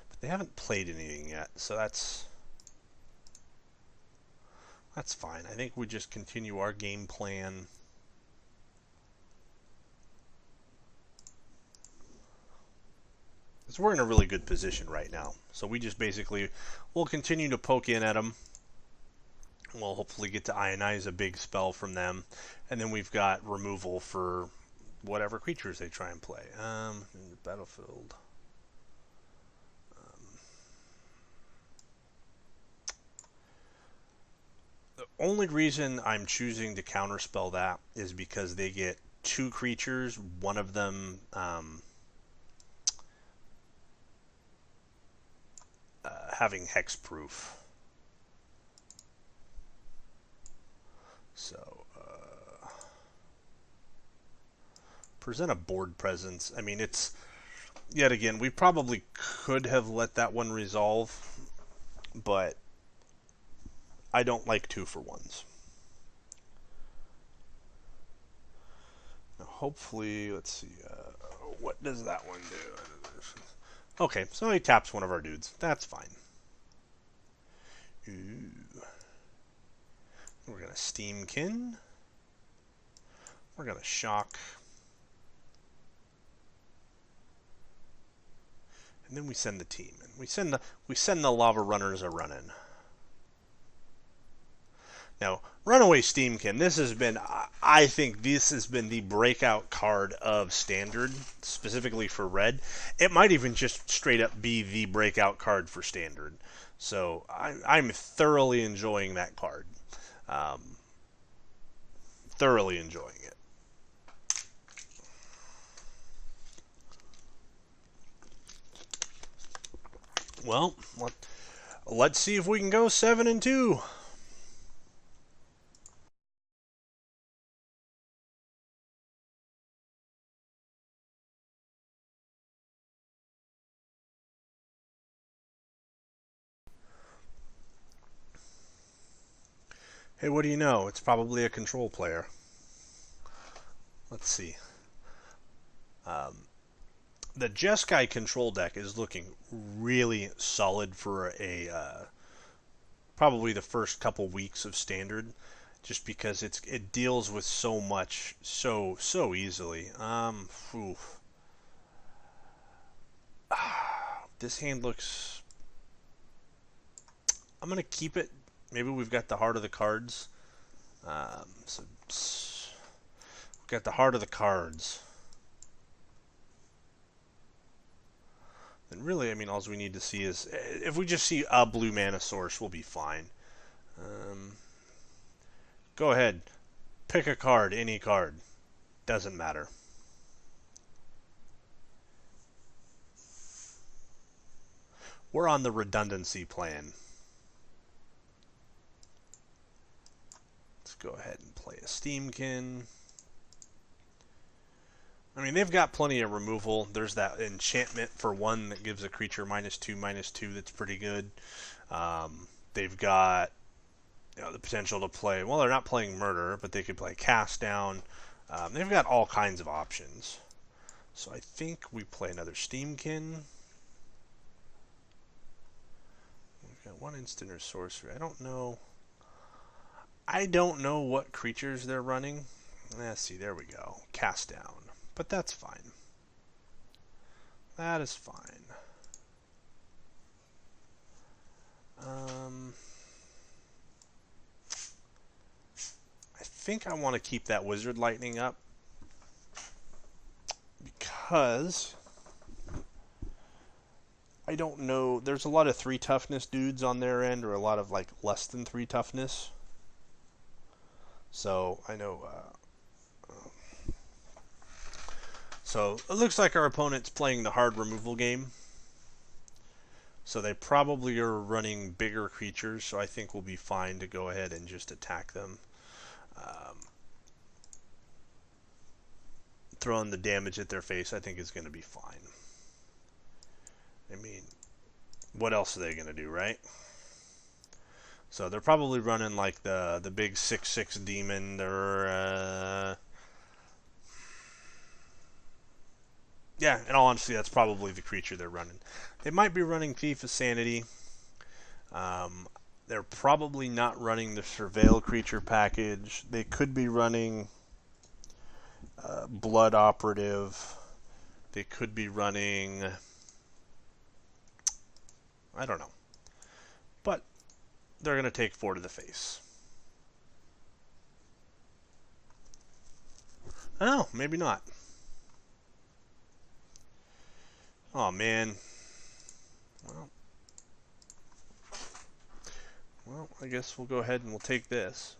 But they haven't played anything yet, so that's fine. I think we just continue our game plan. Because we're in a really good position right now. So we just basically, we'll continue to poke in at them. We'll hopefully get to Ionize a big spell from them. And then we've got removal for whatever creatures they try and play. Battlefield. The only reason I'm choosing to counterspell that is because they get 2 creatures, one of them having hexproof. So, present a board presence. I mean, it's, yet again, we probably could have let that one resolve, but I don't like 2-for-1s. Now, hopefully, let's see, what does that one do? Okay, so he taps one of our dudes. That's fine. Ooh. We're going to Steamkin. We're going to Shock. And then we send the team in. We send the Lava Runners a running. Now, Runaway Steamkin, this has been, I think this has been the breakout card of Standard, specifically for Red. It might even just straight up be the breakout card for Standard. So, I'm thoroughly enjoying that card. Thoroughly enjoying it. Well, let's see if we can go 7-2. Hey, what do you know? It's probably a control player. Let's see. The Jeskai control deck is looking really solid for a probably the first couple weeks of Standard, just because it deals with so much so easily. This hand looks. I'm gonna keep it. Maybe we've got the heart of the cards. So we've got the heart of the cards. Then really, I mean, all we need to see is, if we just see a blue mana source, we'll be fine. Go ahead. Pick a card, any card. Doesn't matter. We're on the redundancy plan. Let's go ahead and play a Steamkin. I mean, they've got plenty of removal. There's that enchantment for 1 that gives a creature -2/-2 that's pretty good. They've got the potential to play, well, they're not playing Murder, but they could play Cast Down. They've got all kinds of options. So I think we play another Steamkin. We've got 1 instant or sorcery. I don't know what creatures they're running. Let's see, there we go. Cast Down. But that's fine. That is fine. I think I want to keep that Wizard Lightning up because I don't know. There's a lot of 3 toughness dudes on their end, or a lot of like less than 3 toughness. So I know. So it looks like our opponent's playing the hard removal game. So they probably are running bigger creatures, so I think we'll be fine to go ahead and just attack them. Throwing the damage at their face, I think, is going to be fine. I mean, what else are they going to do, right? So they're probably running like the big 6/6 demon. They're yeah, in all honesty, that's probably the creature they're running. They might be running Thief of Sanity. They're probably not running the Surveil creature package. They could be running Blood Operative. They could be running, I don't know. But they're going to take 4 to the face. Oh, maybe not. Oh, man. Well, I guess we'll go ahead and we'll take this.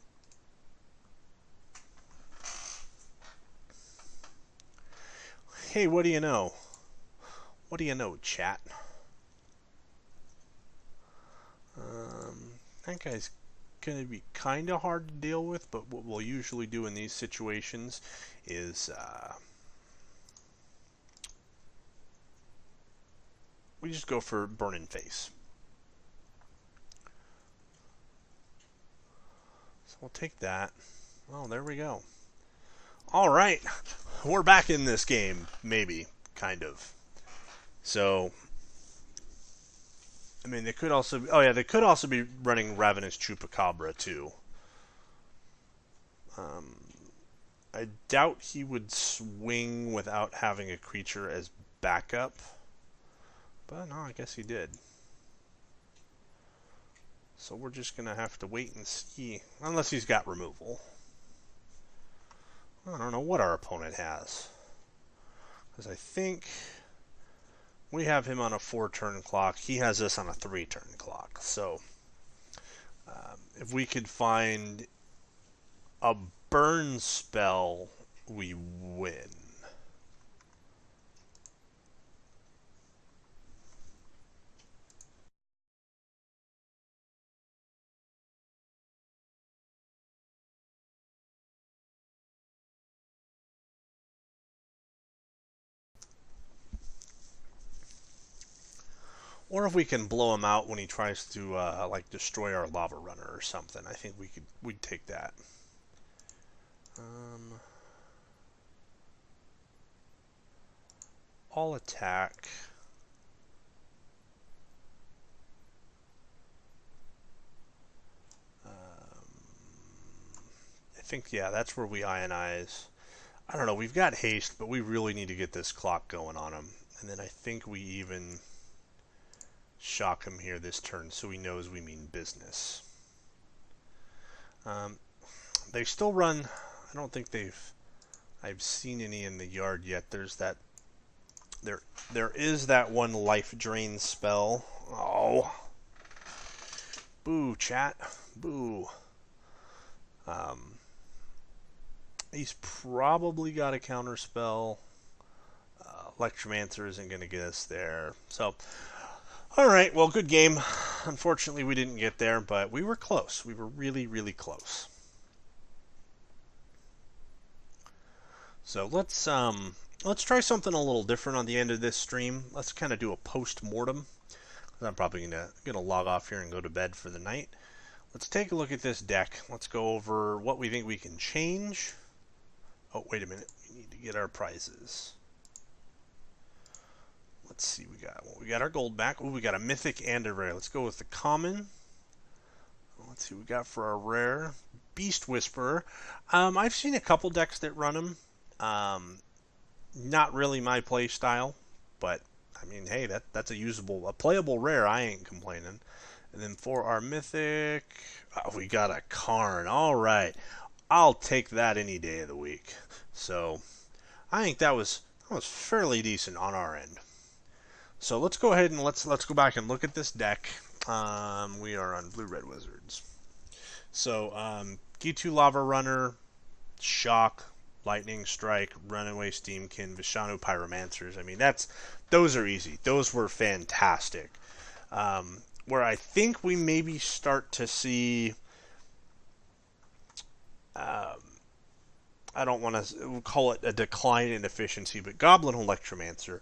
Hey, what do you know? What do you know, chat? That guy's going to be kind of hard to deal with, but what we'll usually do in these situations is we just go for Burning Face. So we'll take that. Oh, there we go. All right. We're back in this game, maybe, kind of. So, I mean, they could also they could also be running Ravenous Chupacabra too. I doubt he would swing without having a creature as backup. But no, I guess he did. So we're just going to have to wait and see. Unless he's got removal. I don't know what our opponent has. Because I think we have him on a 4-turn clock. He has us on a 3-turn clock. So if we could find a burn spell, we win. Or if we can blow him out when he tries to like destroy our lava runner or something, I think we'd take that. All attack. I think, yeah, that's where we ionize. I don't know, we've got haste, but we really need to get this clock going on him. And then I think we even shock him here this turn so he knows we mean business. They still run, I don't think I've seen any in the yard yet. There's that, there is that one life drain spell. Oh. Boo, chat. Boo. He's probably got a counterspell. Electromancer isn't going to get us there. So, all right, well, good game. Unfortunately, we didn't get there, but we were close. We were really, really close. So let's try something a little different on the end of this stream. Let's kind of do a post-mortem. I'm probably gonna log off here and go to bed for the night. Let's take a look at this deck. Let's go over what we think we can change. Oh, wait a minute. We need to get our prizes. Let's see. We got our gold back. Ooh, we got a mythic and a rare. Let's go with the common. Let's see what we got for our rare. Beast Whisperer. I've seen a couple decks that run them. Not really my play style, but I mean, hey, that's a playable rare. I ain't complaining. And then for our mythic, we got a Karn. All right, I'll take that any day of the week. So I think that was fairly decent on our end. So let's go ahead and let's go back and look at this deck. We are on Blue Red Wizards. So G2 Lava Runner, Shock, Lightning Strike, Runaway Steamkin, Vishanu Pyromancers. I mean, those are easy. Those were fantastic. Where I think we maybe start to see, I don't want to call it a decline in efficiency, but Goblin Electromancer.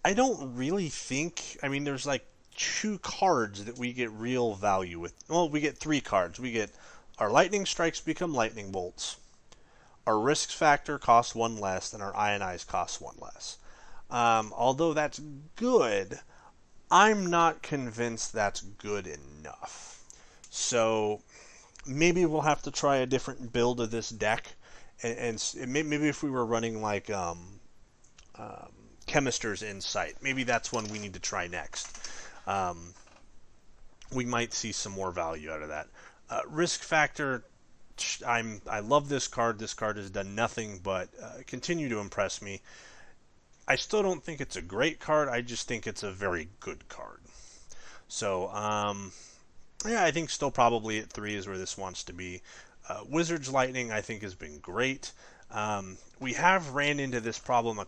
I don't really think. I mean, there's like 2 cards that we get real value with. Well, we get 3 cards. We get our Lightning Strikes become Lightning Bolts. Our risk factor costs 1 less, and our ionize costs 1 less. Although that's good, I'm not convinced that's good enough. So maybe we'll have to try a different build of this deck, and maybe if we were running like Chemister's Insight, maybe that's one we need to try next. We might see some more value out of that. Risk factor. I love this card. This card has done nothing but continue to impress me. I still don't think it's a great card. I just think it's a very good card. So, yeah, I think still probably at 3 is where this wants to be. Wizards Lightning, I think, has been great. We have ran into this problem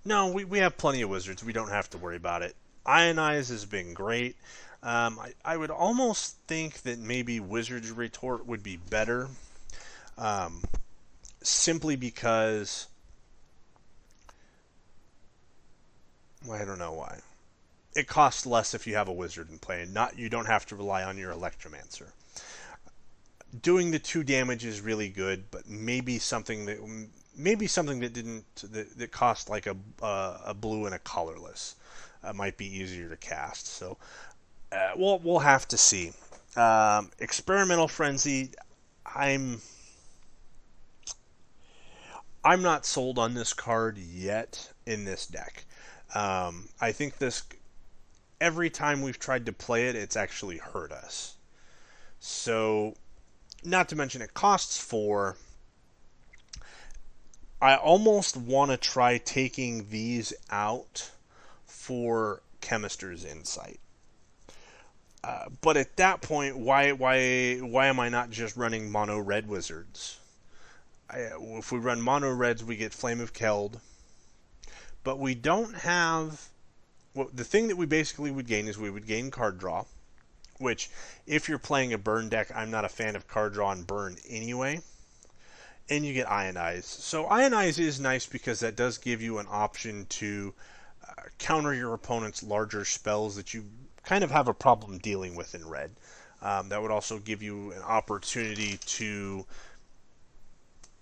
no, we have plenty of Wizards. We don't have to worry about it. Ionize has been great. I would almost think that maybe Wizard's Retort would be better, simply because, well, I don't know why. It costs less if you have a Wizard in play, and you don't have to rely on your Electromancer. Doing the 2 damage is really good, but maybe something that that cost like a blue and a colorless might be easier to cast. So. We'll have to see. Experimental Frenzy, I'm not sold on this card yet in this deck. I think every time we've tried to play it, it's actually hurt us. So, not to mention it costs 4. I almost want to try taking these out for Chemister's Insight. But at that point, why am I not just running mono red wizards? If we run mono reds, we get Flame of Keld, but we don't have. Well, the thing that we basically would gain is we would gain card draw, which, if you're playing a burn deck, I'm not a fan of card draw and burn anyway. And you get Ionize. So Ionize is nice because that does give you an option to counter your opponent's larger spells that you kind of have a problem dealing with in red. That would also give you an opportunity to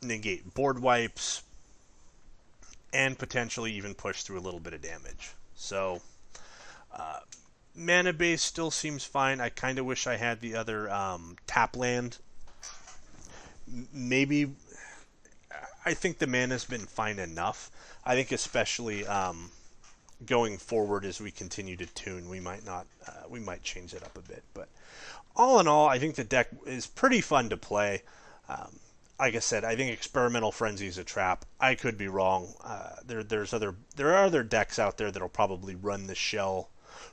negate board wipes and potentially even push through a little bit of damage. So mana base still seems fine. I kind of wish I had the other tap land. Maybe I think the mana's been fine enough. I think especially going forward as we continue to tune, we might change it up a bit. But all in all, I think the deck is pretty fun to play. Like I said, I think Experimental Frenzy is a trap. I could be wrong. There are other decks out there that'll probably run the shell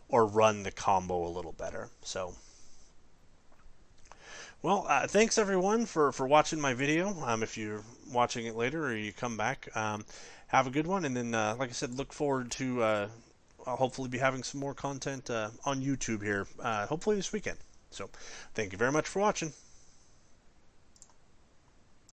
or run the combo a little better. So Well, thanks everyone for watching my video. If you're watching it later or you come back, have a good one. And then, like I said, look forward to I'll hopefully be having some more content on YouTube here, hopefully this weekend. So, thank you very much for watching.